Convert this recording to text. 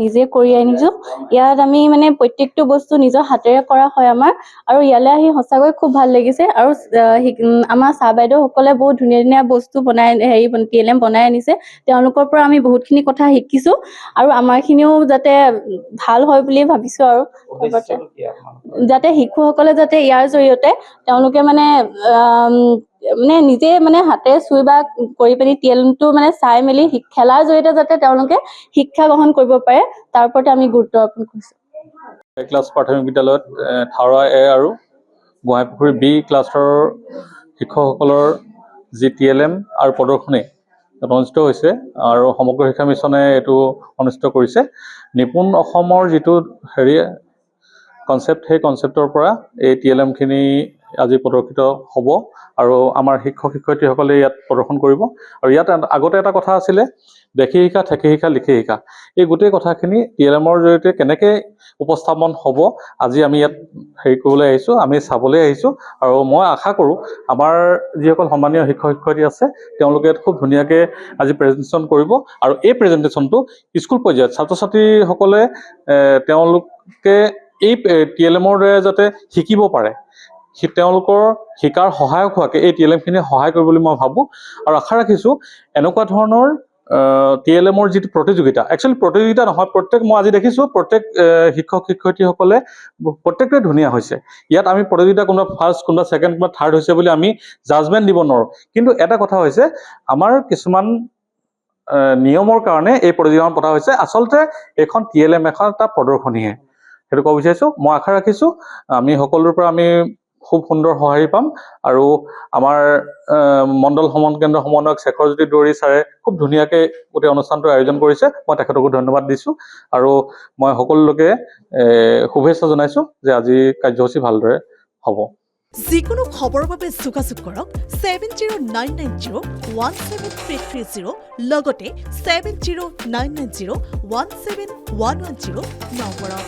নিজে কৰি আনিছো। ইয়াত আমি মানে প্ৰত্যেকটো বস্তু নিজৰ হাতেৰে কৰা হয় আমাৰ, আৰু ইয়ালৈ আহি সঁচাকৈ খুব ভাল লাগিছে। আৰু আমাৰ চাহ বাইদেউসকলে বহুত ধুনীয়া ধুনীয়া বস্তু বনাই TLM বনাই আনিছে। তেওঁলোকৰ পৰা আমি বহুতখিনি কথা শিকিছো, আৰু আমাৰ খিনিও যাতে ভাল হয় বুলি ভাবিছো। আৰু যাতে শিশুসকলে যাতে ইয়াৰ জৰিয়তে তেওঁলোকে মানে নিজে মানে হাতে চুই বা কৰি পিনি TLMটো মানে চাই মেলি খেলাৰ জৰিয়তে যাতে তেওঁলোকে শিক্ষা গ্ৰহণ কৰিব পাৰে, তাৰ ওপৰত আমি গুৰুত্ব আৰোপ কৰিছো। ক্লাছ প্ৰাথমিক বিদ্যালয়ত থাওৰা A আৰু গোহাঁইপুখুৰী B ক্লাছৰ শিক্ষকসকলৰ যি TLM আৰু প্ৰদৰ্শনী অনুষ্ঠিত হৈছে, আৰু সমগ্ৰ শিক্ষা মিছনে এইটো অনুষ্ঠিত কৰিছে। নিপুণ অসমৰ যিটো কনচেপ্ট, সেই কনচেপ্টৰ পৰা এই TLMখিনি আজি প্ৰদৰ্শিত হ'ব, আৰু আমাৰ শিক্ষক শিক্ষয়িত্ৰীসকলে ইয়াত প্ৰদৰ্শন কৰিব। আৰু ইয়াত আগতে এটা কথা আছিলে, দেখি শিকা, ঠেকি শিকা, লিখি শিকা। এই গোটেই কথাখিনি TLMৰ জৰিয়তে কেনেকৈ উপস্থাপন হ'ব, আজি আমি ইয়াত কৰিবলৈ আহিছোঁ, আমি চাবলৈ আহিছোঁ। আৰু মই আশা কৰোঁ আমাৰ যিসকল সন্মানীয় শিক্ষক শিক্ষয়িত্ৰী আছে, তেওঁলোকে খুব ধুনীয়াকৈ আজি প্ৰেজেণ্টেশ্যন কৰিব। আৰু এই প্ৰেজেণ্টেশ্যনটো স্কুল পৰ্যায়ত ছাত্ৰ ছাত্ৰীসকলে তেওঁলোকে এই TLMৰ দ্বাৰা যাতে শিকিব পাৰে, তেওঁলোকৰ শিকাৰ সহায়ক হোৱাকৈ এই TLMখিনি সহায় কৰিব বুলি মই ভাবোঁ। আৰু আশা ৰাখিছোঁ এনেকুৱা ধৰণৰ TLMৰ যিটো প্ৰতিযোগিতা, একচুৱেলি প্ৰতিযোগিতা নহয়, মই আজি দেখিছোঁ প্ৰত্যেক শিক্ষক শিক্ষয়িত্ৰীসকলে প্ৰত্যেকটোৱে ধুনীয়া হৈছে। ইয়াত আমি প্ৰতিযোগিতা কোনোবা ফাৰ্ষ্ট, কোনোবা ছেকেণ্ড, কোনোবা থাৰ্ড হৈছে বুলি আমি জাজমেণ্ট দিব নোৱাৰোঁ। কিন্তু এটা কথা হৈছে, আমাৰ কিছুমান নিয়মৰ কাৰণে এই প্ৰতিযোগিতাখন পতা হৈছে। আচলতে এইখন TLM এখন এটা প্ৰদৰ্শনীহে, সেইটো ক'ব বিচাৰিছোঁ। মই আশা ৰাখিছোঁ আমি সকলোৰে পৰা আমি খুব সুন্দৰ সঁহাৰি পাম। আৰু আমাৰ মণ্ডল কেন্দ্ৰ সমন্বয়ক শেখৰজ্যোতি দৌৰী ছাৰে খুব ধুনীয়াকৈ গোটেই অনুষ্ঠানটোৰ আয়োজন কৰিছে। মই তেখেতকো ধন্যবাদ দিছোঁ, আৰু মই সকলোকে শুভেচ্ছা জনাইছোঁ যে আজি কাৰ্যসূচী ভালদৰে হ'ব। যিকোনো খবৰৰ বাবে যোগাযোগ কৰক 7099017330 লগতে 7099017110 নম্বৰত।